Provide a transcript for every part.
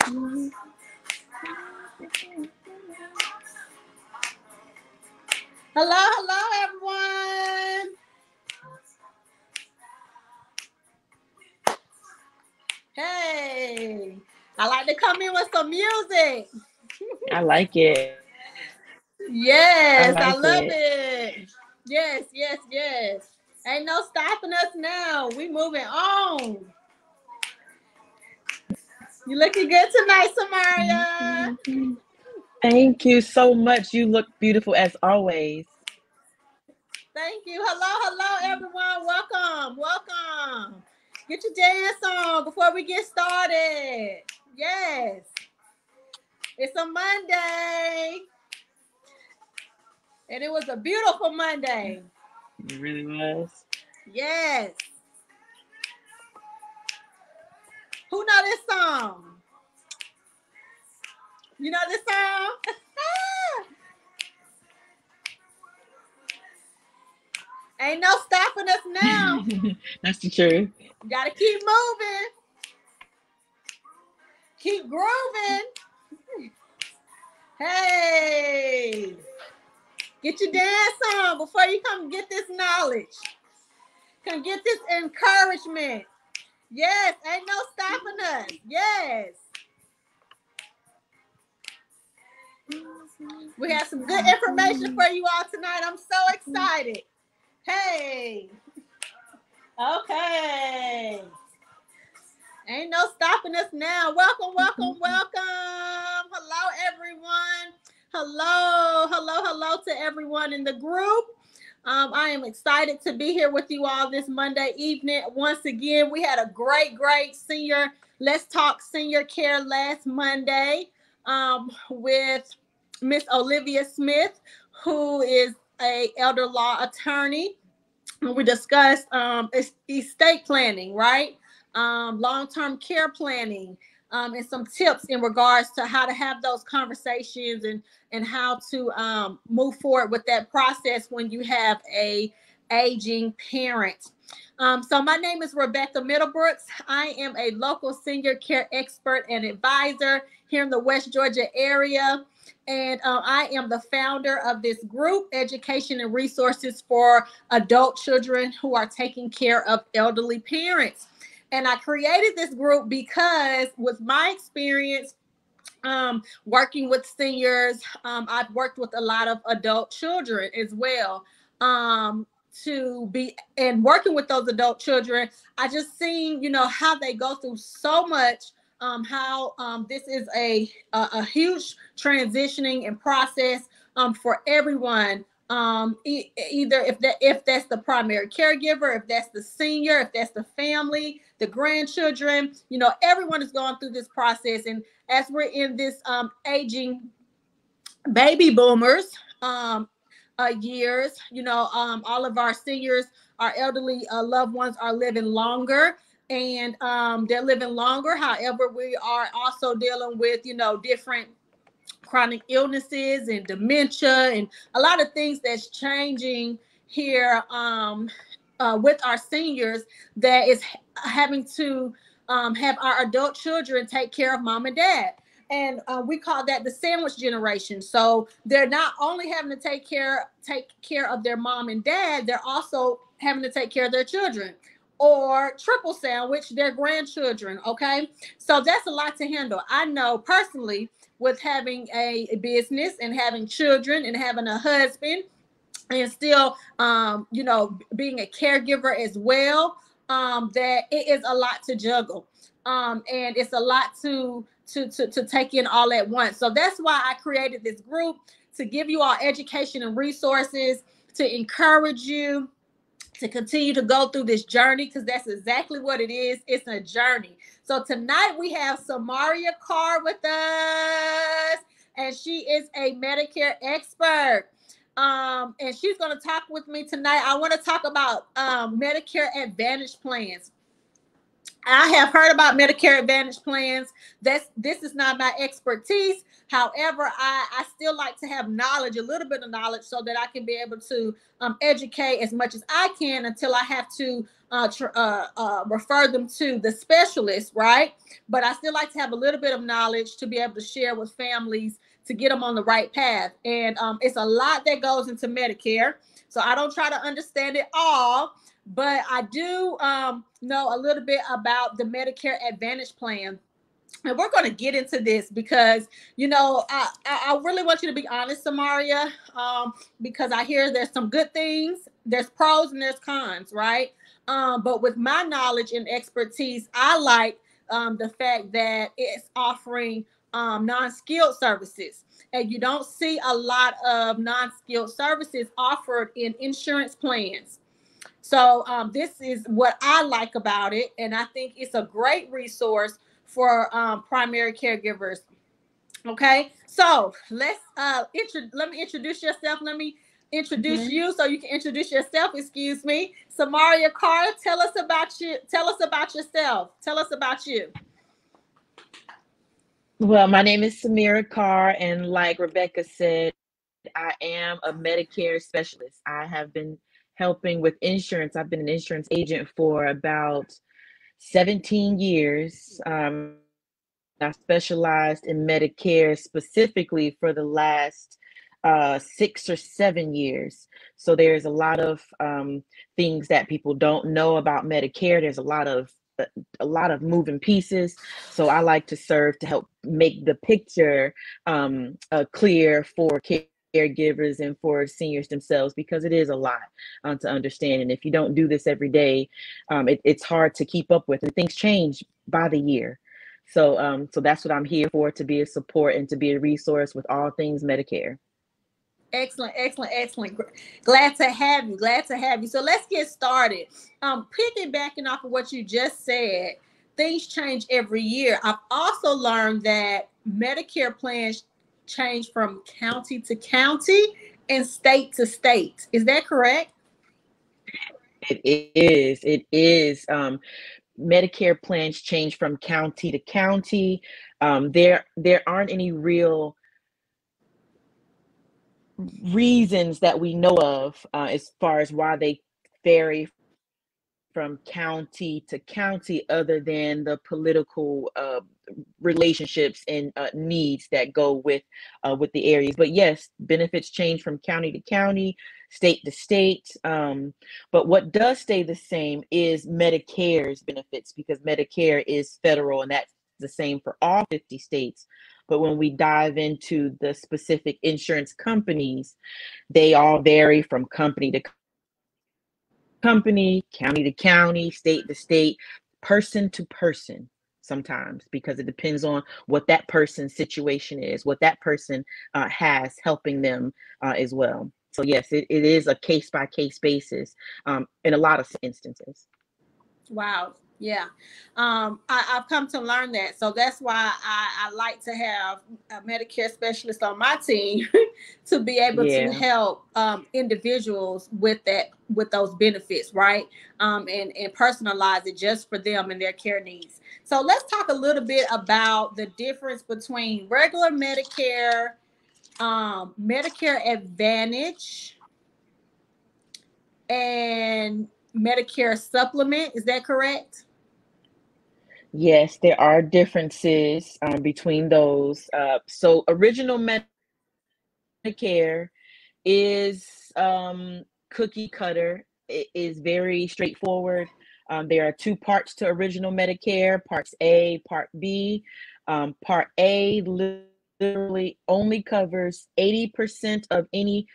Hello, hello, everyone. Hey, I like to come in with some music. I like it. I like Yes, I it. love it. Yes, yes, yes. Ain't no stopping us now. We moving on. You looking good tonight, Samaria. Thank you so much. You look beautiful as always. Thank you. Hello, hello, everyone. Welcome, welcome. Get your dance on before we get started. Yes, it's a Monday, and it was a beautiful Monday. It really was. Yes. Who know this song? You know this song? Ain't no stopping us now. That's the truth. Gotta keep moving. Keep grooving. Hey. Get your dance on before you come get this knowledge. Come get this encouragement. Yes, ain't no stopping us. Yes. We have some good information for you all tonight. I'm so excited. Hey. Okay. Ain't no stopping us now. Welcome, welcome, welcome. Hello, everyone. Hello, hello, hello to everyone in the group. I am excited to be here with you all this Monday evening. Once again, we had a great senior Let's Talk Senior Care last Monday with Miss Olivia Smith, who is a elder law attorney. We discussed estate planning, right? Long-term care planning, and some tips in regards to how to have those conversations and how to move forward with that process when you have a aging parent. So my name is Rebecca Middlebrooks. I am a local senior care expert and advisor here in the West Georgia area. And I am the founder of this group, Education and Resources for Adult Children Who Are Taking Care of Elderly Parents. And I created this group because with my experience working with seniors, I've worked with a lot of adult children as well. To be and working with those adult children, I just seen, how they go through so much, how this is a huge transitioning and process for everyone. Either if that's the primary caregiver, if that's the senior, if that's the family, the grandchildren, everyone is going through this process. And as we're in this aging baby boomers years, all of our seniors, our elderly loved ones are living longer, and they're living longer. However, we are also dealing with, different chronic illnesses and dementia and a lot of things that's changing here with our seniors, that is having to have our adult children take care of mom and dad. And we call that the sandwich generation. So they're not only having to take care of their mom and dad, they're also having to take care of their children, or triple sandwich their grandchildren. Okay, so that's a lot to handle. I know personally, with having a business and having children and having a husband, and still being a caregiver as well, that it is a lot to juggle, and it's a lot to take in all at once. So that's why I created this group, to give you all education and resources, to encourage you to continue to go through this journey, because that's exactly what it is. It's a journey. So tonight we have Samaria Carr with us, and she is a Medicare expert. And she's going to talk with me tonight. I want to talk about Medicare Advantage plans. I have heard about Medicare Advantage plans. This is not my expertise. However, I still like to have knowledge, a little bit of knowledge, so that I can be able to educate as much as I can until I have to refer them to the specialist, right? But I still like to have a little bit of knowledge to be able to share with families to get them on the right path. And it's a lot that goes into Medicare. So I don't try to understand it all, but I do know a little bit about the Medicare Advantage plan. And we're going to get into this because, I really want you to be honest, Samaria, because I hear there's some good things, there's pros and there's cons, right? But with my knowledge and expertise, I like the fact that it's offering non-skilled services. And you don't see a lot of non-skilled services offered in insurance plans. So this is what I like about it, and I think it's a great resource for primary caregivers. Okay, so let me introduce yourself. Let me introduce Mhm. you so you can introduce yourself. Excuse me, Samaria Carter. Tell us about you. Tell us about yourself. Tell us about you. Well, my name is Samira Carr, and like Rebecca said, I am a Medicare specialist. I have been helping with insurance. I've been an insurance agent for about 17 years, and I specialized in Medicare specifically for the last 6 or 7 years. So there's a lot of things that people don't know about Medicare. There's a lot of moving pieces. So I like to serve to help make the picture clear for caregivers and for seniors themselves, because it is a lot to understand. And if you don't do this every day, it's hard to keep up with, and things change by the year. So that's what I'm here for, to be a support and to be a resource with all things Medicare. Excellent, excellent, excellent. Glad to have you. Glad to have you. So let's get started. Piggybacking off of what you just said, things change every year. I've also learned that Medicare plans change from county to county and state to state. Is that correct? It is. It is. Medicare plans change from county to county. There aren't any real reasons that we know of, as far as why they vary from county to county, other than the political relationships and needs that go with the areas. But yes, benefits change from county to county, state to state. But what does stay the same is Medicare's benefits, because Medicare is federal, and that's the same for all 50 states. But when we dive into the specific insurance companies, they all vary from company to company, county to county, state to state, person to person sometimes, because it depends on what that person's situation is, what that person has helping them as well. So yes, it is a case by case basis in a lot of instances. Wow. Yeah. I've come to learn that. So that's why I like to have a Medicare specialist on my team to be able to Yeah. help individuals with with those benefits, right? And personalize it just for them and their care needs. So let's talk a little bit about the difference between regular Medicare, Medicare Advantage, and Medicare Supplement. Is that correct? Yes, there are differences between those. So original Medicare is cookie cutter. It is very straightforward. There are two parts to original Medicare, parts A, part B. Part A literally only covers 80% of any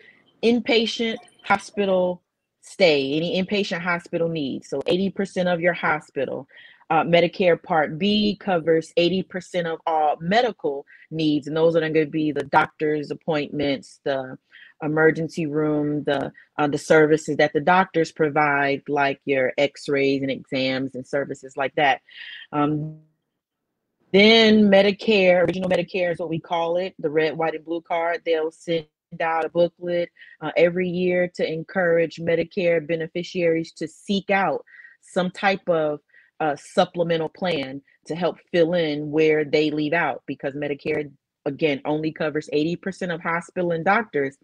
inpatient hospital stay, any inpatient hospital needs. So 80% of your hospital. Medicare Part B covers 80% of all medical needs, and those are going to be the doctor's appointments, the emergency room, the services that the doctors provide, like your X-rays and exams and services like that. Then Medicare, original Medicare is what we call it, the red, white, and blue card. They'll send out a booklet every year to encourage Medicare beneficiaries to seek out some type of supplemental plan to help fill in where they leave out, because Medicare, again, only covers 80% of hospital and doctors,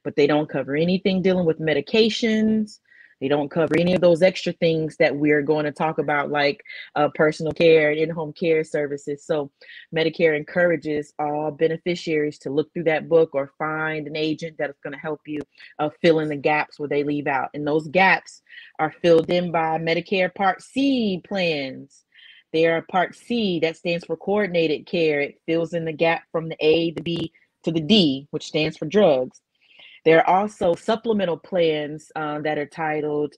but they don't cover anything dealing with medications. They don't cover any of those extra things that we're going to talk about, like personal care and in-home care services. So Medicare encourages all beneficiaries to look through that book or find an agent that is going to help you fill in the gaps where they leave out. And those gaps are filled in by Medicare Part C plans. They are Part C, that stands for coordinated care. It fills in the gap from the A, the B to the D, which stands for drugs. There are also supplemental plans that are titled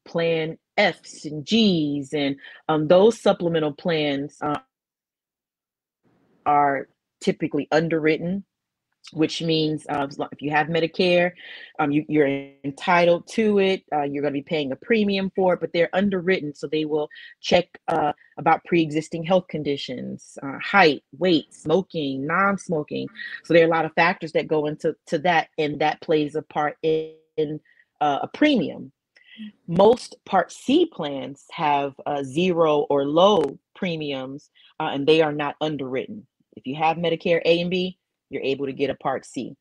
Plan Fs and Gs, and those supplemental plans are typically underwritten, which means if you have Medicare, you're entitled to it. You're going to be paying a premium for it, but they're underwritten, so they will check about pre-existing health conditions, height, weight, smoking, non-smoking. So there are a lot of factors that go into that, and that plays a part in a premium. Most Part C plans have zero or low premiums, and they are not underwritten. If you have Medicare A and B, you're able to get a Part C.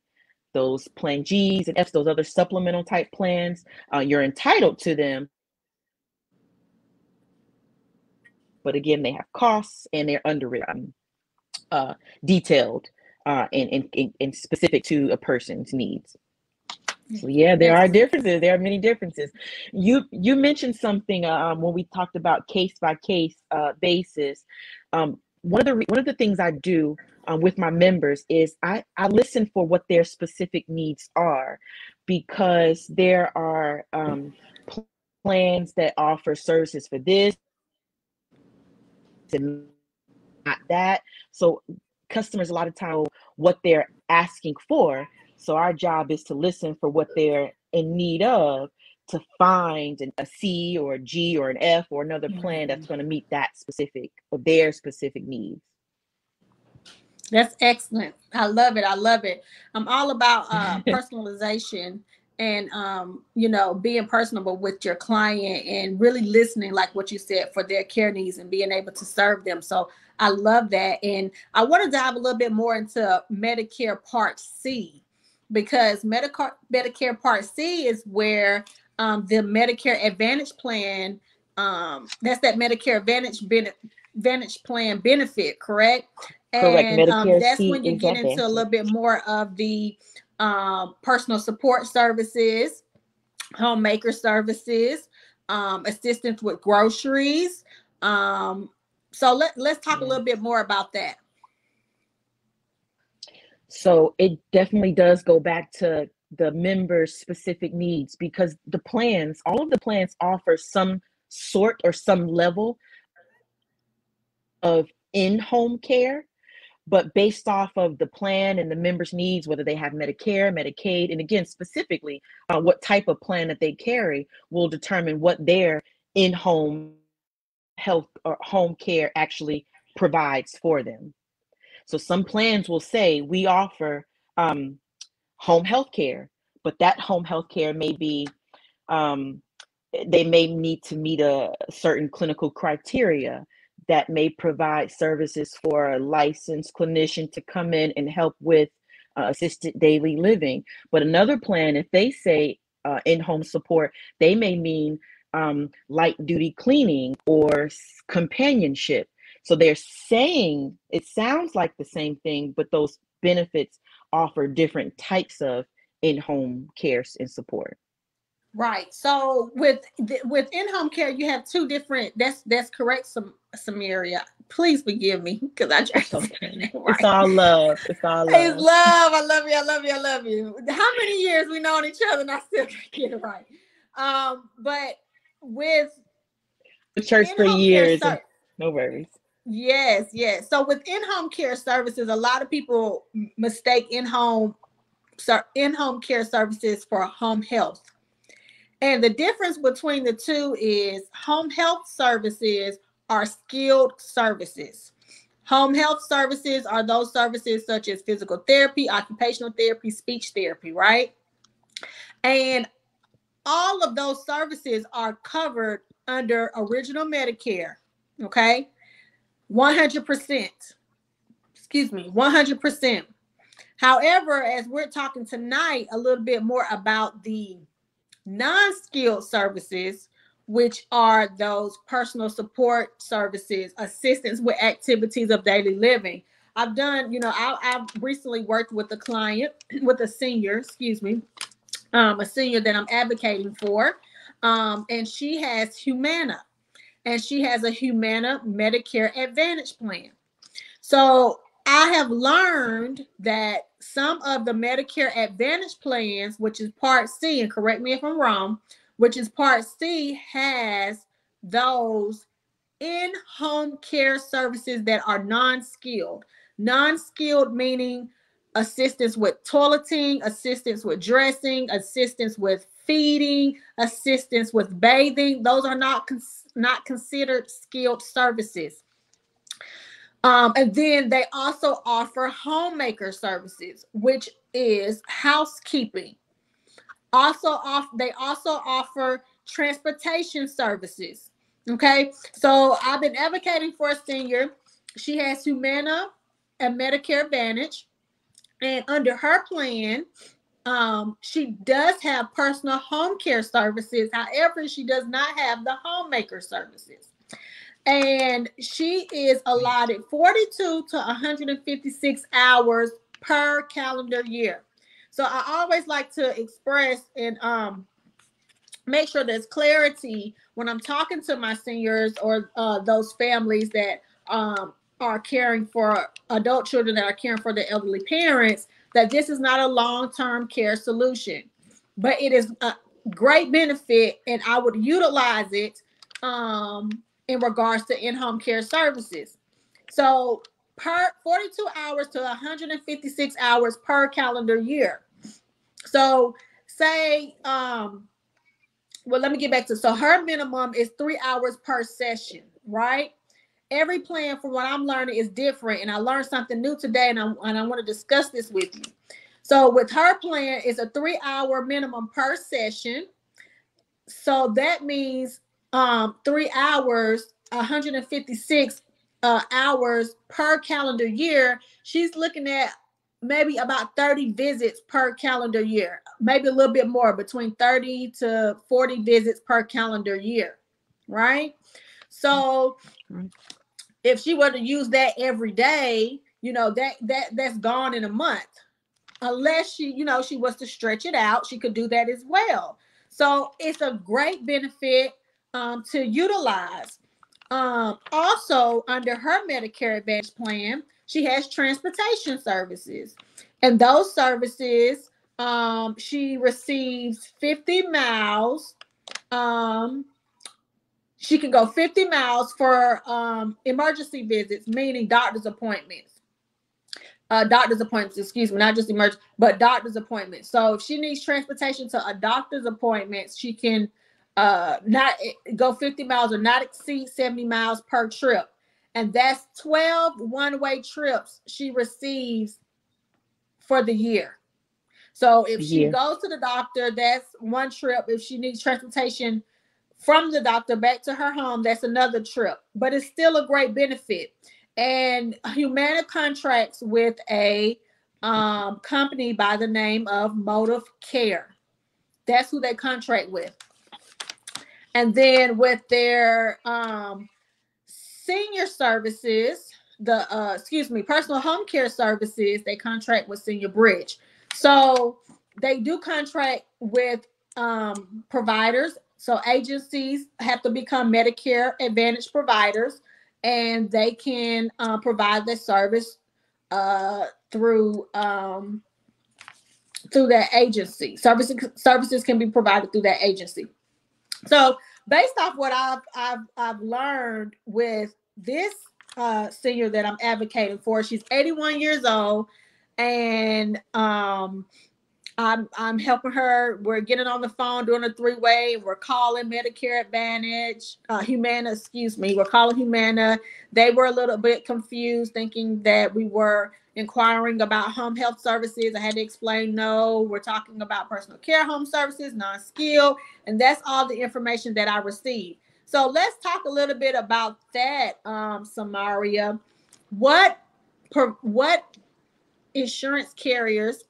Those Plan Gs and Fs, those other supplemental type plans, you're entitled to them, but again, they have costs and they're underwritten, detailed, and specific to a person's needs. So yeah, there are differences. There are many differences. You mentioned something when we talked about case by case basis. One of the things I do with my members is I listen for what their specific needs are, because there are plans that offer services for this and not that. So customers a lot of time what they're asking for. So our job is to listen for what they're in need of, to find a C or a G or an F or another plan that's going to meet that specific or their specific needs. That's excellent. I love it. I love it. I'm all about personalization and being personable with your client and really listening, like what you said, for their care needs and being able to serve them. So I love that. And I want to dive a little bit more into Medicare Part C, because Medicare Part C is where the Medicare Advantage plan, that's that Medicare Advantage plan benefit, correct? Correct. And Medicare that's C when you is get into a Advantage. little bit more of the personal support services, homemaker services, assistance with groceries. So let's talk a little bit more about that. So it definitely does go back to the members' specific needs, because all of the plans offer some sort or some level of in-home care, but based off of the plan and the member's needs, whether they have Medicare, Medicaid, and again, specifically, what type of plan that they carry will determine what their in-home health or home care actually provides for them. So some plans will say we offer home health care, but that home health care may be um, they may need to meet a certain clinical criteria that may provide services for a licensed clinician to come in and help with assisted daily living. But another plan, if they say in-home support, they may mean light duty cleaning or companionship. So they're saying it sounds like the same thing, but those benefits offer different types of in-home care and support. Right. So with in-home care, you have two different. That's correct, Samaria. Please forgive me because I tried to say Okay. that right. It's all love. It's all It's love. love. I love you. I love you. I love you. How many years we known each other and I still can't get it right. But with The church for in-home care, years and no worries. yes, yes. So with in-home care services, a lot of people mistake in-home care services for home health. And the difference between the two is home health services are skilled services. Home health services are those services such as physical therapy, occupational therapy, speech therapy, right? And all of those services are covered under original Medicare. Okay, 100%. Excuse me, 100%. However, as we're talking tonight a little bit more about the non-skilled services, which are those personal support services, assistance with activities of daily living. I've done, I've recently worked with a client, with a senior, excuse me, a senior that I'm advocating for. And she has Humana, and she has a Humana Medicare Advantage plan. So I have learned that some of the Medicare Advantage plans, which is Part C, and correct me if I'm wrong, which is Part C, has those in-home care services that are non-skilled. Non-skilled meaning assistance with toileting, assistance with dressing, assistance with feeding, assistance with bathing. Those are not considered skilled services. And then they also offer homemaker services, which is housekeeping. They also offer transportation services. Okay, so I've been advocating for a senior. She has Humana and Medicare Advantage, and under her plan, she does have personal home care services. However, she does not have the homemaker services. And she is allotted 42 to 156 hours per calendar year. So I always like to express and make sure there's clarity when I'm talking to my seniors or those families that are caring for adult children that are caring for their elderly parents, that this is not a long-term care solution, but it is a great benefit, and I would utilize it in regards to in-home care services. So per 42 hours to 156 hours per calendar year. So say, well, let me get back to, so her minimum is 3 hours per session, right? Every plan, from what I'm learning, is different, and I learned something new today, and I want to discuss this with you. So with her plan, it's a 3-hour minimum per session. So that means 3 hours, 156 hours per calendar year. She's looking at maybe about 30 visits per calendar year, maybe a little bit more, between 30 to 40 visits per calendar year, right? So if she were to use that every day, that's gone in a month. Unless she was to stretch it out, she could do that as well. So it's a great benefit to utilize. Also, under her Medicare Advantage plan, she has transportation services. And those services, she receives 50 miles. She can go 50 miles for emergency visits, meaning doctor's appointments, excuse me, not just emergency, but doctor's appointments. So if she needs transportation to a doctor's appointment, she can not go 50 miles or not exceed 70 miles per trip. And that's 12 one-way trips she receives for the year. So if she goes to the doctor, that's one trip. If she needs transportation from the doctor back to her home, that's another trip. But it's still a great benefit. And Humana contracts with a company by the name of Motive Care. That's who they contract with. And then with their senior services, personal home care services, they contract with Senior Bridge. So they do contract with providers. So agencies have to become Medicare Advantage providers, and they can provide their service through that agency. Services can be provided through that agency. So based off what I've learned with this senior that I'm advocating for, she's 81 years old, and I'm helping her. We're getting on the phone, doing a 3-way. We're calling Medicare Advantage, Humana, excuse me. We're calling Humana. They were a little bit confused, thinking that we were inquiring about home health services. I had to explain, no, we're talking about personal care home services, non-skilled, and that's all the information that I received. So let's talk a little bit about that, Samaria. What what insurance carriers,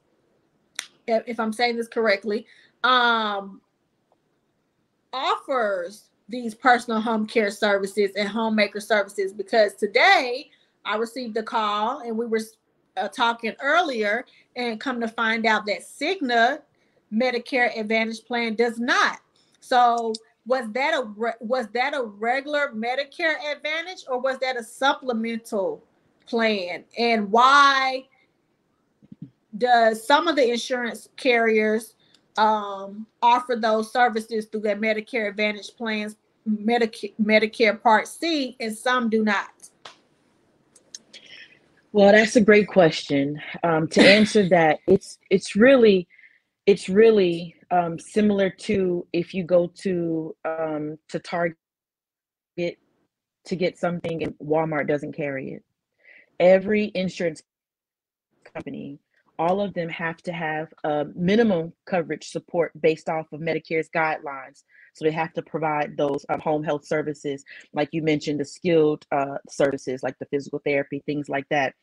if I'm saying this correctly, um, offers these personal home care services and homemaker services? Because today I received a call and we were talking earlier, and come to find out that Cigna Medicare Advantage plan does not. So was that a regular Medicare Advantage, or was that a supplemental plan? And why does some of the insurance carriers offer those services through their Medicare Advantage plans, Medicare Part C, and some do not? Well, that's a great question. To answer that, it's really similar to if you go to Target to get something and Walmart doesn't carry it. Every insurance company, all of them have to have a minimum coverage support based off of Medicare's guidelines. So they have to provide those home health services, like you mentioned, the skilled services like the physical therapy, things like that.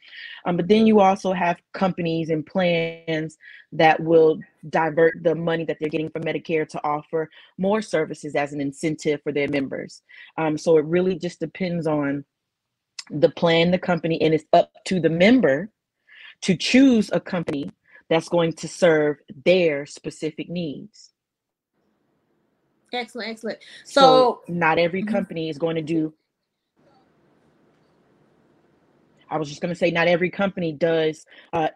But then you also have companies and plans that will divert the money that they're getting from Medicare to offer more services as an incentive for their members. So it really just depends on the plan, the company, and it's up to the member to choose a company that's going to serve their specific needs. Excellent, excellent. So So, not every mhm. company is going to do, I was just going to say, not every company does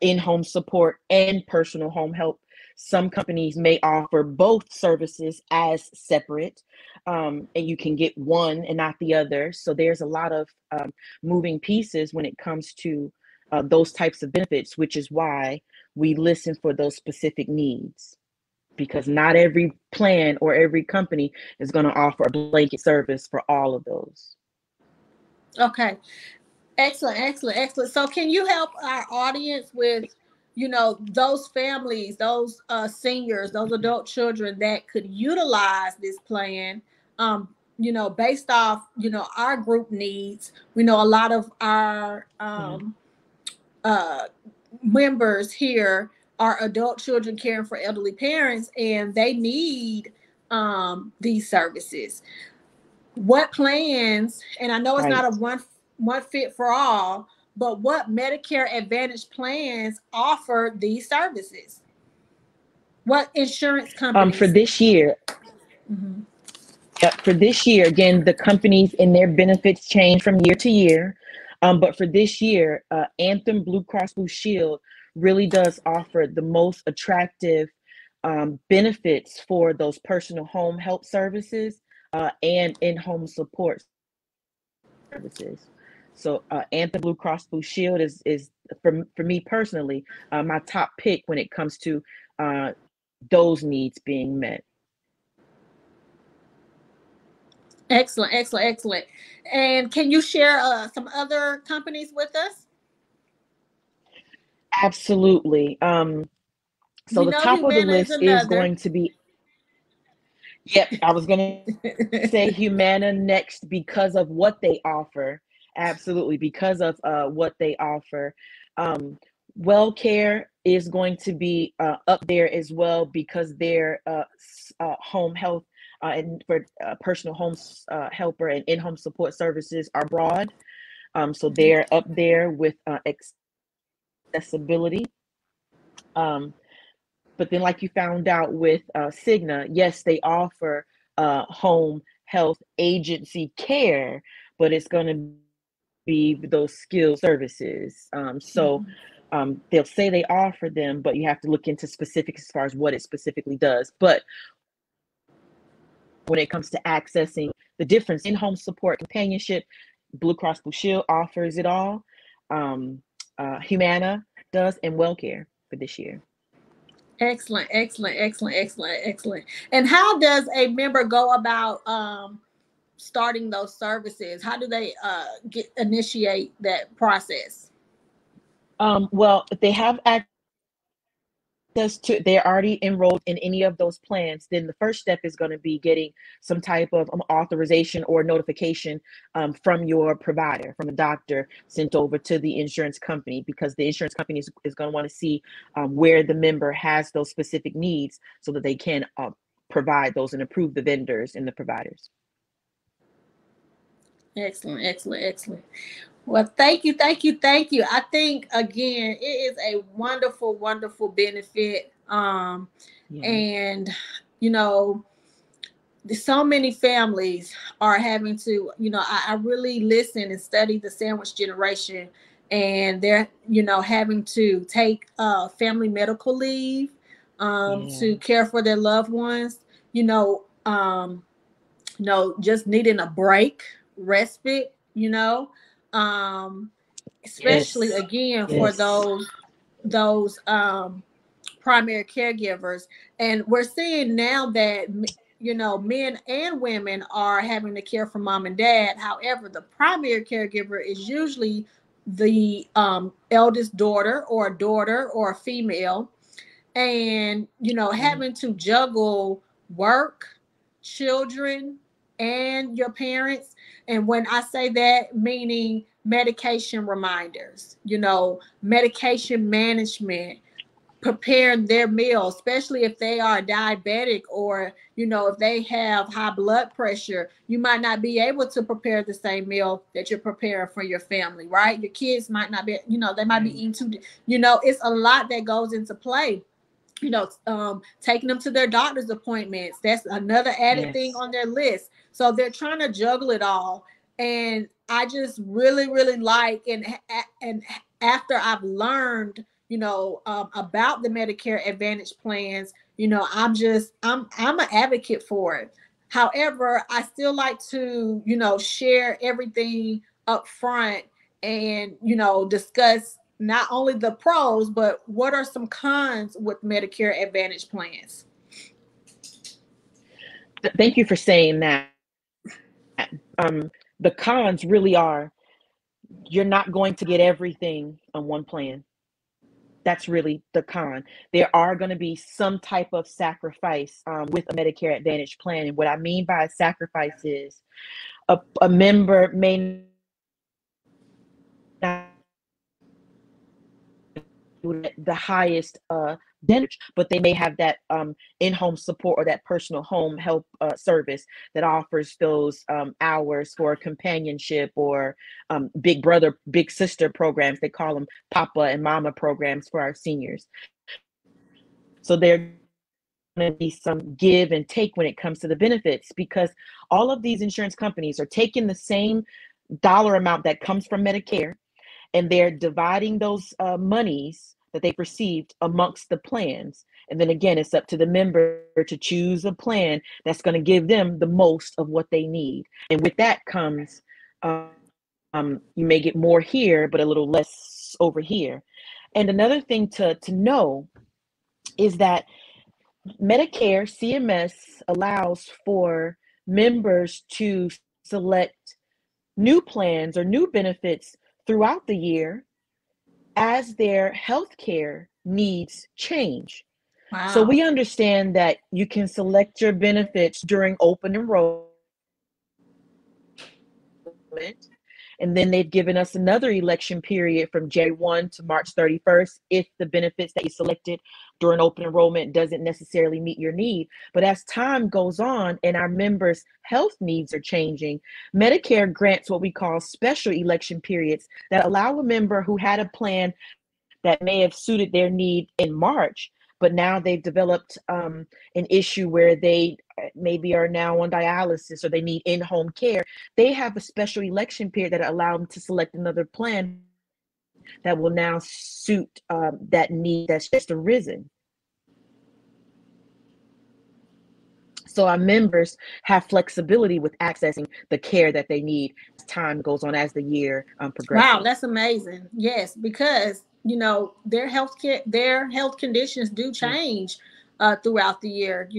in-home support and personal home help. Some companies may offer both services as separate, and you can get one and not the other. So there's a lot of moving pieces when it comes to those types of benefits, which is why we listen for those specific needs, because not every plan or every company is going to offer a blanket service for all of those. Okay, excellent, excellent, excellent. So, can you help our audience with, those families, those seniors, those adult children that could utilize this plan? Based off, our group needs. We know a lot of our Mhm. uh, members here are adult children caring for elderly parents, and they need these services. What plans, and I know it's not a Right. one fit for all, but what Medicare Advantage plans offer these services? What insurance For companies? this year, Mhm. yep, for this year, again, the companies and their benefits change from year to year. But for this year, Anthem Blue Cross Blue Shield really does offer the most attractive benefits for those personal home help services and in-home support services. So Anthem Blue Cross Blue Shield is for me personally my top pick when it comes to uh, those needs being met. Excellent, excellent, excellent. And can you share some other companies with us? Absolutely. So We the know top of the Humana is list is another. going to be, yep, I was going to say Humana next because of what they offer. Absolutely, because of what they offer. Um, WellCare is going to be up there as well because their home health and for personal home helper and in-home support services are broad. So they're up there with accessibility. Um, but then, like you found out with Cigna, yes, they offer home health agency care, but it's going to be those skilled services. They'll say they offer them, but you have to look into specifics as far as what it specifically does. But when it comes to accessing the difference in in-home support and companionship, Blue Cross Blue Shield offers it all. Humana does, and WellCare for this year. Excellent, excellent, excellent, excellent, excellent. And how does a member go about starting those services? How do they get initiate that process? Well, they have access to they're already enrolled in any of those plans, then the first step is going to be getting some type of authorization or notification from your provider, from the doctor, sent over to the insurance company, because the insurance company is going to want to see where the member has those specific needs so that they can provide those and approve the vendors and the providers. Excellent, excellent, excellent. Well, thank you, thank you, thank you. I think again, it is a wonderful, wonderful benefit. Yeah. And you know, so many families are having to, I really listen and study the sandwich generation, and they're, having to take family medical leave to Yeah. care for their loved ones, you know, just needing a break, respite, um, especially Yes. again for Yes. those primary caregivers. And we're seeing now that men and women are having to care for mom and dad. However, the primary caregiver is usually the eldest daughter or a female, and Right. having to juggle work, children, and your parents. And when I say that, meaning medication reminders, medication management, preparing their meal, especially if they are diabetic, or if they have high blood pressure. You might not be able to prepare the same meal that you're preparing for your family, right? Your kids might not be, they might be Right. eating too, it's a lot that goes into play. Taking them to their doctor's appointments. That's another added thing Yes. on their list. So they're trying to juggle it all. And I just really, really like, and after I've learned, about the Medicare Advantage plans, I'm an advocate for it. However, I still like to, share everything up front, and discuss not only the pros, but what are some cons with Medicare Advantage plans. Thank you for saying that. The cons really are, you're not going to get everything on one plan. That's really the con. There are going to be some type of sacrifice with a Medicare Advantage plan. And what I mean by a sacrifice is a member may not be able to the highest but they may have that in-home support or that personal home help service that offers those hours for companionship, or big brother big sister programs. They call them papa and mama programs for our seniors. So they're going to be some give and take when it comes to the benefits, because all of these insurance companies are taking the same dollar amount that comes from Medicare, and they're dividing those monies that they've received amongst the plans. And then again, it's up to the member to choose a plan that's going to give them the most of what they need. And with that comes, you may get more here, but a little less over here. And another thing to know is that Medicare, CMS allows for members to select new plans or new benefits throughout the year as their healthcare needs change. So Wow. we understand that you can select your benefits during open enrollment, and then they've given us another election period from January 1 to March 31st if the benefits that you selected during open enrollment doesn't necessarily meet your need. But as time goes on and our members' health needs are changing, Medicare grants what we call special election periods that allow a member who had a plan that may have suited their need in March, but now they've developed an issue where they maybe are now on dialysis or they need in-home care. They have a special election period that allow them to select another plan that will now suit that need that's just arisen. So our members have flexibility with accessing the care that they need as time goes on, as the year Wow, progresses. that's amazing. Yes, because their health conditions do Yeah. change throughout the year.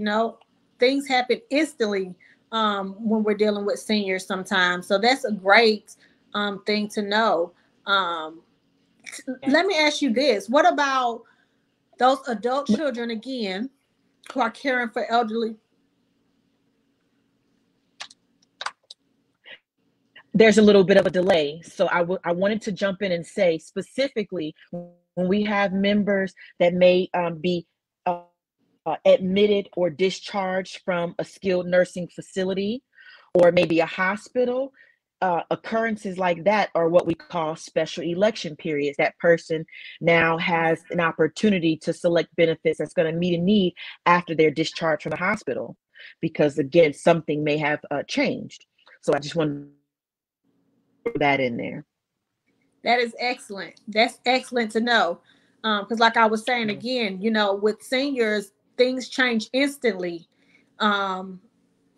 Things happen instantly when we're dealing with seniors sometimes. So that's a great thing to know. Um, Let me Yes. ask you this: what about Those adult children, again, who are caring for elderly. There's a little bit of a delay. So I wanted to jump in and say specifically when we have members that may be admitted or discharged from a skilled nursing facility or maybe a hospital, occurrences like that are what we call special election periods. That person now has an opportunity to select benefits that's going to meet a need after they're discharged from the hospital, because again, something may have changed. So I just wanted to throw that in there. That is excellent. That's excellent to know. Because, like I was saying again, with seniors, things change instantly. Um,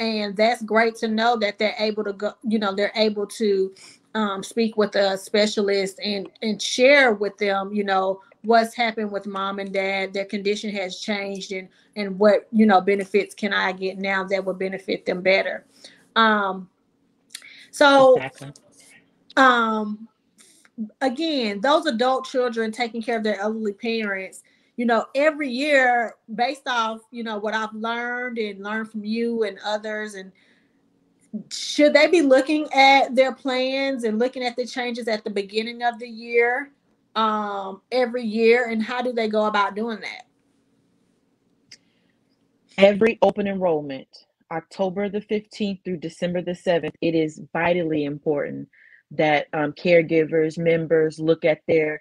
and that's great to know that they're able to go, they're able to speak with a specialist and share with them, what's happened with mom and dad. Their condition has changed, and what, benefits can I get now that will benefit them better. Um, so, Exactly. um, again, those adult children taking care of their elderly parents, every year, based off, what I've learned from you and others, and should they be looking at their plans and looking at the changes at the beginning of the year, every year, and how do they go about doing that? Every open enrollment, October the 15th through December the 7th, it is vitally important that caregivers, members look at their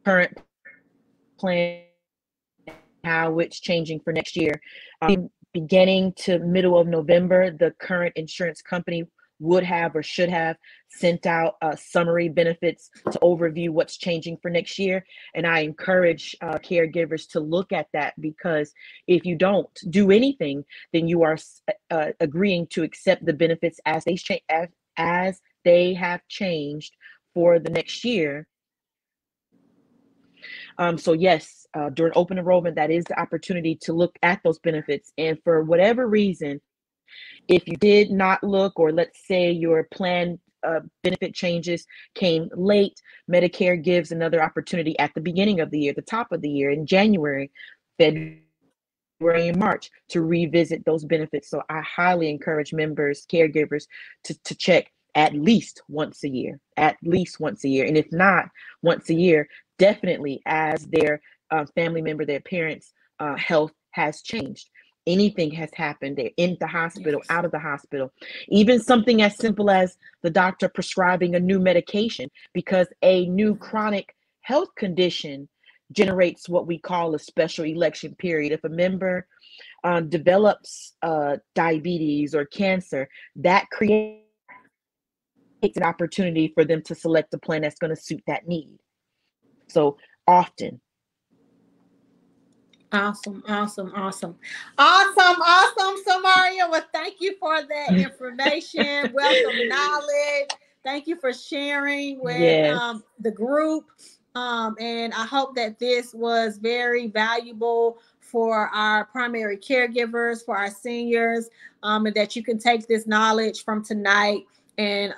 current plan, how it's changing for next year. Beginning to middle of November, the current insurance company would have or should have sent out summary benefits to overview what's changing for next year. And I encourage caregivers to look at that, because if you don't do anything, then you are agreeing to accept the benefits as as they have changed for the next year. So yes, during open enrollment, that is the opportunity to look at those benefits. And for whatever reason, if you did not look, or let's say your plan benefit changes came late, Medicare gives another opportunity at the beginning of the year, the top of the year, in January, February, and March, to revisit those benefits. So I highly encourage members, caregivers, to check at least once a year, at least once a year. And if not once a year, definitely as their family member, their parents' health has changed. Anything has happened, they're in the hospital, Yes. out of the hospital, even something as simple as the doctor prescribing a new medication because a new chronic health condition generates what we call a special election period. If a member develops diabetes or cancer, that creates an opportunity for them to select a plan that's going to suit that need. So often. Awesome, awesome, awesome, awesome, awesome, Samaria. Well, thank you for that information, wealth of knowledge. Thank you for sharing with Yes. the group. And I hope that this was very valuable for our primary caregivers, for our seniors, and that you can take this knowledge from tonight and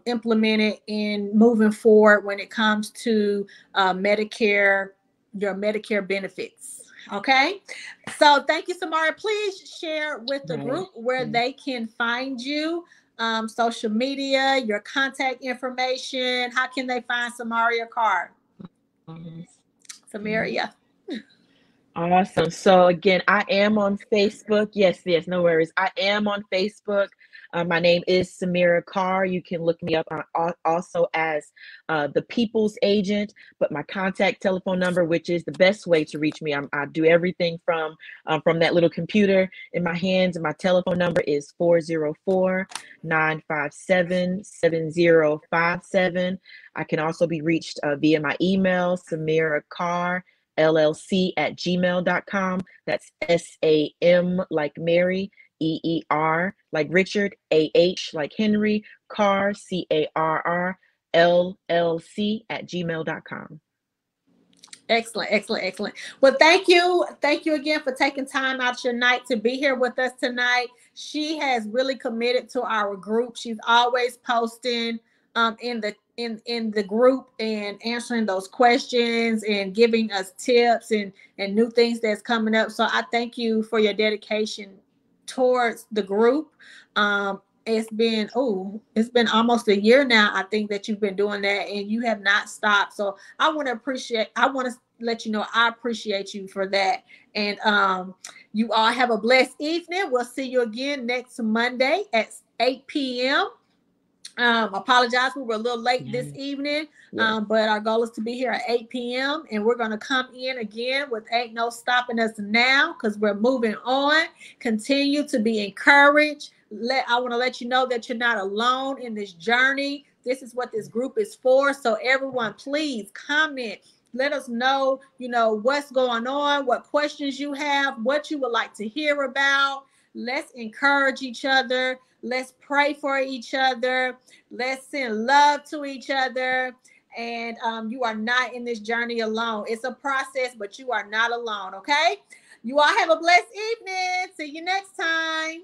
implement it in moving forward when it comes to Medicare, your Medicare benefits. Okay. So thank you, Samara. Please share with the Right. group where Mm. they can find you, social media, your contact information. How can they find Samaria Card? Mhm. Samaria. Awesome. So again, I am on Facebook. Yes, yes, no worries. I am on Facebook. My name is Samira Carr. You can look me up also as the People's Agent, but my contact telephone number, which is the best way to reach me, I do everything from that little computer in my hands, and my telephone number is 404-957-7057. I can also be reached via my email, Samira Carr llc@gmail.com. That's SAM like Mary, EER like Richard, AH like Henry, Carr, CARR, LLC@gmail.com. Excellent, excellent, excellent. Well, thank you. Thank you again for taking time out your night to be here with us tonight. She has really committed to our group. She's always posting in the group and answering those questions and giving us tips and new things that's coming up. So I thank you for your dedication towards the group. It's been almost a year now, I think, that you've been doing that, and you have not stopped. So I want to let you know I appreciate you for that. And you all have a blessed evening. We'll see you again next Monday at 8 p.m. Apologize, we were a little late this evening, Yeah. but our goal is to be here at 8 p.m. and we're going to come in again with Ain't No Stopping Us Now, because we're moving on. Continue to be encouraged. I want to let you know that you're not alone in this journey. This is what this group is for. So everyone, please comment. Let us know, what's going on, what questions you have, what you would like to hear about. Let's encourage each other. Let's pray for each other. Let's send love to each other. And you are not in this journey alone. It's a process, but you are not alone, okay? You all have a blessed evening. See you next time.